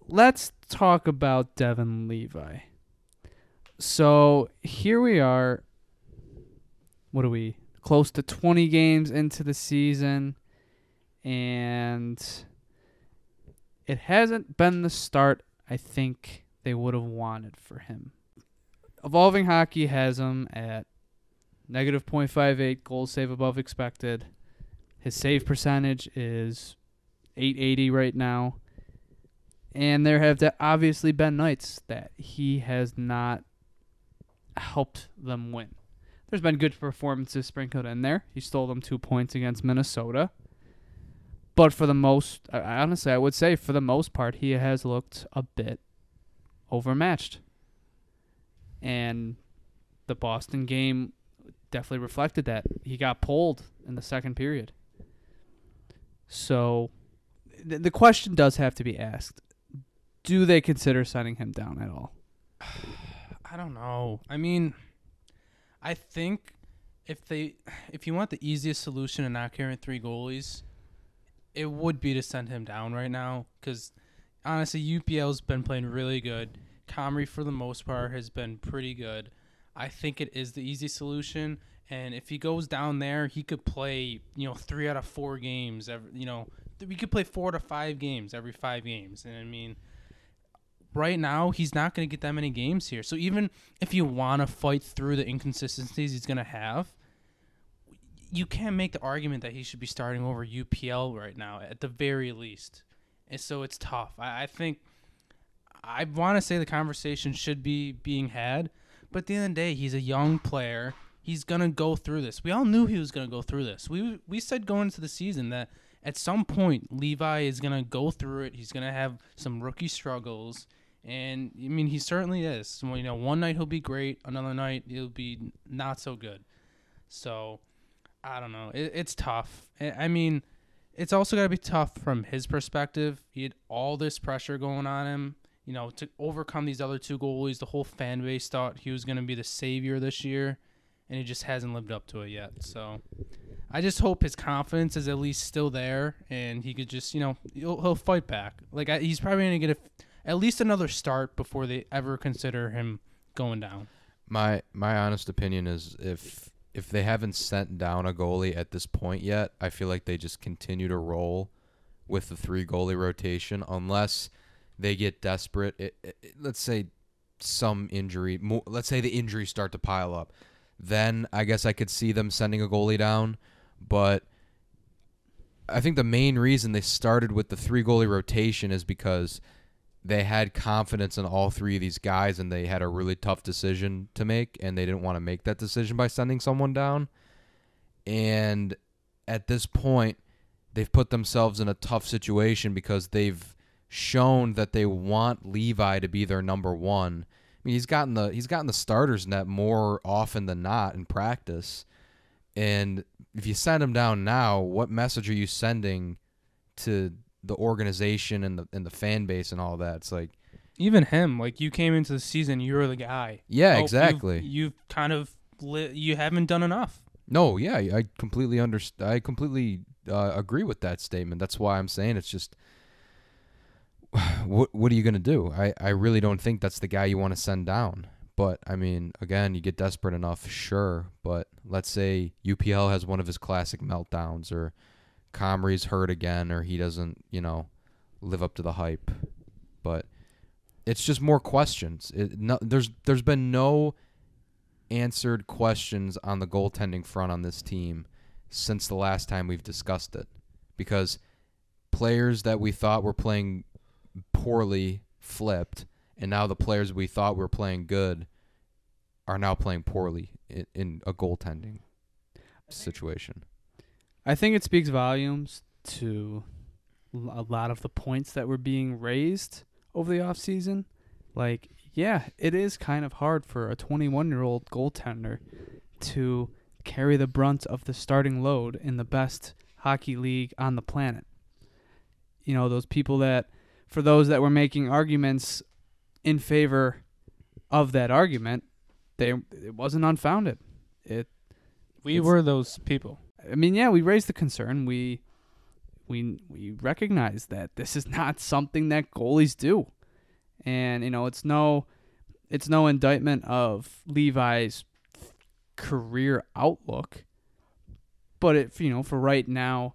let's talk about Devon Levi. So here we are. What are we? Close to 20 games into the season, and it hasn't been the start I think they would have wanted for him. Evolving Hockey has him at negative .58 goals save above expected. His save percentage is .880 right now. And there have obviously been nights that he has not helped them win. There's been good performances sprinkled in there. He stole them 2 points against Minnesota. But for the most, honestly, I would say for the most part, he has looked a bit overmatched. And the Boston game definitely reflected that. He got pulled in the second period. So the question does have to be asked. Do they consider sending him down at all? I don't know. I mean, I think if you want the easiest solution and not carrying 3 goalies, it would be to send him down right now because, honestly, UPL's been playing really good. Comrie, for the most part, has been pretty good. I think it is the easy solution, and if he goes down there, he could play, 3 out of 4 games. We could play 4 to 5 games every 5 games, and I mean, right now, he's not going to get that many games here. So even if you want to fight through the inconsistencies he's going to have, you can't make the argument that he should be starting over UPL right now, at the very least. And so it's tough. I think I want to say the conversation should be being had, but at the end of the day, he's a young player. He's going to go through this. We all knew he was going to go through this. We said going into the season that at some point, Levi is going to go through it. He's going to have some rookie struggles. And, I mean, he certainly is. One night he'll be great. Another night he'll be not so good. So, I don't know. It's tough. I mean, it's also got to be tough from his perspective. He had all this pressure going on him, to overcome these other 2 goalies. The whole fan base thought he was going to be the savior this year, and he just hasn't lived up to it yet. So, I just hope his confidence is at least still there, and he could just, he'll fight back. Like, he's probably going to get at least another start before they ever consider him going down. My honest opinion is if they haven't sent down a goalie at this point yet, I feel like they just continue to roll with the 3 goalie rotation unless they get desperate. Let's say some injury. Let's say the injuries start to pile up. Then I guess I could see them sending a goalie down. But I think the main reason they started with the 3 goalie rotation is because they had confidence in all 3 of these guys, and they had a really tough decision to make, and they didn't want to make that decision by sending someone down. And at this point, they've put themselves in a tough situation because they've shown that they want Levi to be their number 1. I mean, he's gotten the starters net more often than not in practice. And if you send him down now, what message are you sending to the organization and the fan base and all that? It's like, even him, like, you came into the season, you were the guy. Yeah, exactly. You've kind of you haven't done enough. No, yeah, I completely understand. I completely agree with that statement. That's why I'm saying it's just, what are you gonna do? I really don't think that's the guy you want to send down. But I mean, again, you get desperate enough, sure. But let's say UPL has one of his classic meltdowns, or Comrie's hurt again, or he doesn't, live up to the hype. But it's just more questions. There's been no answered questions on the goaltending front on this team since the last time we've discussed it, because players that we thought were playing poorly flipped, and now the players we thought were playing good are now playing poorly in a goaltending situation. I think it speaks volumes to a lot of the points that were being raised over the offseason. Like, yeah, it is kind of hard for a 21-year-old goaltender to carry the brunt of the starting load in the best hockey league on the planet. Those people for those that were making arguments in favor of that argument, it wasn't unfounded. We were those people. I mean, yeah, we raised the concern. We recognize that this is not something that goalies do. And it's no indictment of Levi's career outlook, but for right now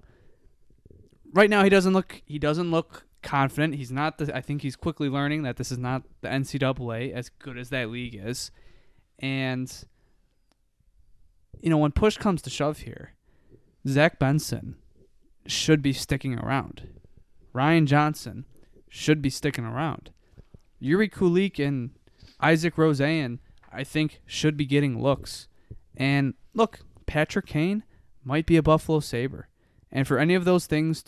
he doesn't look confident. He's not I think he's quickly learning that this is not the NCAA, as good as that league is. And when push comes to shove here, Zach Benson should be sticking around. Ryan Johnson should be sticking around. Yuri Kulik and Isaac Roseanne, I think, should be getting looks. And look, Patrick Kane might be a Buffalo Sabre. And for any of those things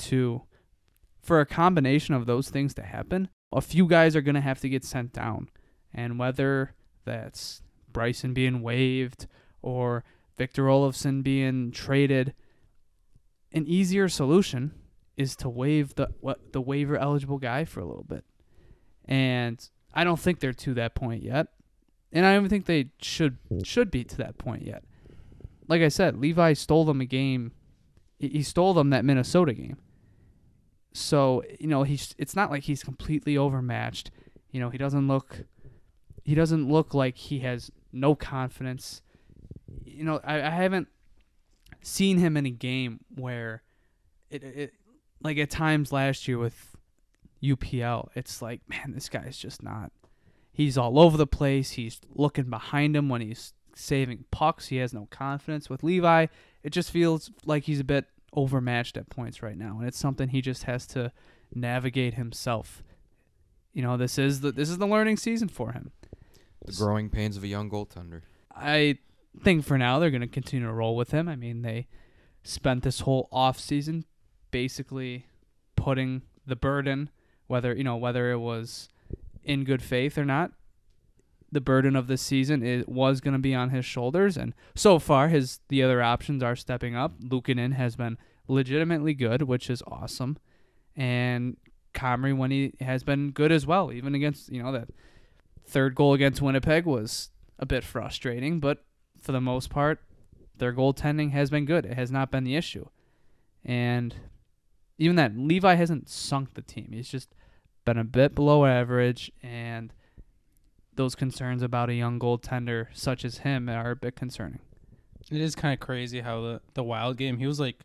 for a combination of those things to happen, a few guys are going to have to get sent down. And whether that's Bryson being waived or Victor Olofsson being traded, an easier solution is to waive the waiver eligible guy for a little bit. And I don't think they're to that point yet. And I don't think they should be to that point yet. Like I said, Levi stole them a game. He stole them that Minnesota game. So, it's not like he's completely overmatched. He doesn't look like he has no confidence. I haven't seen him in a game where it like at times last year with UPL, it's like, man, this guy's just not. He's all over the place. He's looking behind him when he's saving pucks. He has no confidence. With Levi, it just feels like he's a bit overmatched at points right now, and it's something he just has to navigate himself. This is the learning season for him. The growing pains of a young goaltender. I think for now they're going to continue to roll with him. I mean, they spent this whole off season basically putting the burden, whether it was in good faith or not, the burden of this season was going to be on his shoulders. And so far, the other options are stepping up. Luukkonen has been legitimately good, which is awesome. And Comrie, when he has been good as well, even against, that third goal against Winnipeg was a bit frustrating, but for the most part, their goaltending has been good. It has not been the issue. And even that, Levi hasn't sunk the team. He's just been a bit below average, and those concerns about a young goaltender such as him are a bit concerning. It is kind of crazy how the Wild game, he was like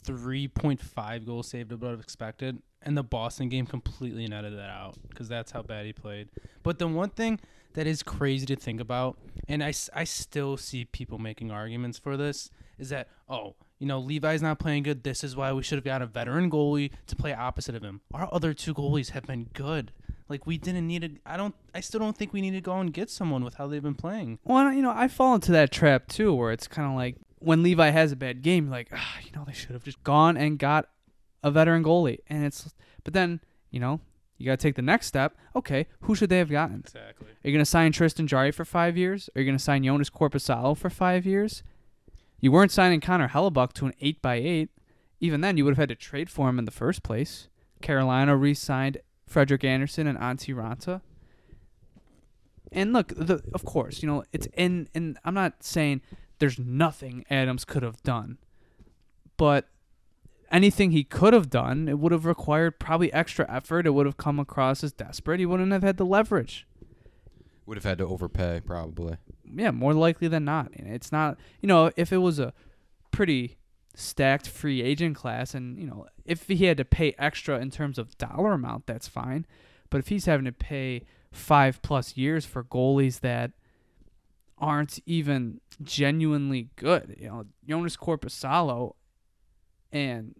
3.5 goals saved above expected, and the Boston game completely netted that out because that's how bad he played. But the one thing that is crazy to think about, and I still see people making arguments for this, is that, Levi's not playing good. This is why we should have got a veteran goalie to play opposite of him. Our other two goalies have been good. Like, we didn't need I still don't think we need to go and get someone with how they've been playing. Well, I fall into that trap too, where it's kind of like when Levi has a bad game, like, they should have just gone and got a veteran goalie. But then, you got to take the next step. Okay, who should they have gotten? Exactly. Are you going to sign Tristan Jarry for 5 years? Are you going to sign Jonas Korpisalo for 5 years? You weren't signing Connor Hellebuck to an 8x8. Even then, you would have had to trade for him in the first place. Carolina re-signed Frederik Andersen and Antti Ranta. And look, of course, it's and I'm not saying there's nothing Adams could have done. But anything he could have done, it would have required probably extra effort. It would have come across as desperate. He wouldn't have had the leverage. Would have had to overpay, probably. Yeah, more likely than not. It's not, if it was a pretty stacked free agent class and, if he had to pay extra in terms of dollar amount, that's fine. But if he's having to pay 5+ years for goalies that aren't even genuinely good, Jonas Korpisalo and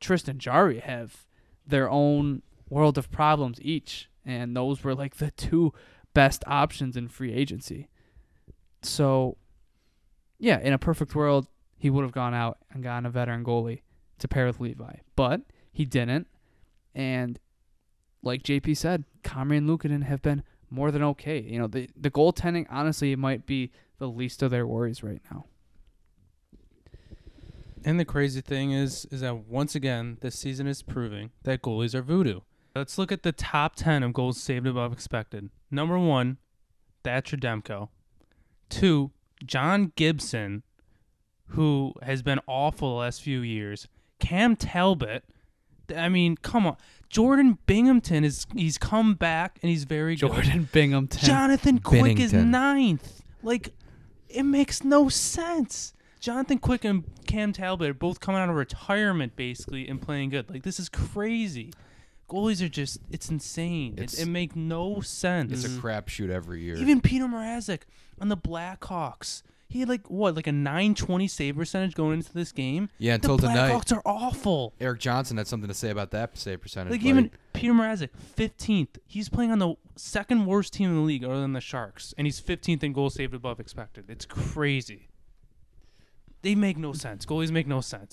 Tristan Jarry have their own world of problems each. And those were like the two best options in free agency. So, yeah, in a perfect world, he would have gone out and gotten a veteran goalie to pair with Levi. But he didn't. And like JP said, Comrie and Luukkonen have been more than okay. The goaltending, honestly, might be the least of their worries right now. And the crazy thing is that once again, this season is proving that goalies are voodoo. Let's look at the top 10 of goals saved above expected. Number 1, Thatcher Demko. 2, John Gibson, who has been awful the last few years. Cam Talbot, I mean, come on. Jordan Binghamton he's come back and he's very good. Jordan Binghamton. Jonathan Quick is Binnington. 9th. Like, it makes no sense. Jonathan Quick and Cam Talbot are both coming out of retirement, basically, and playing good. Like, this is crazy. Goalies are just, it's insane. It makes no sense. It's a crapshoot every year. Even Peter Mrazek on the Blackhawks. He had, like a .920 save percentage going into this game? Yeah, until the tonight. Blackhawks are awful. Eric Johnson had something to say about that save percentage. Like, even Peter Mrazek, 15th. He's playing on the second worst team in the league other than the Sharks, and he's 15th in goals saved above expected. It's crazy. They make no sense. Goalies make no sense.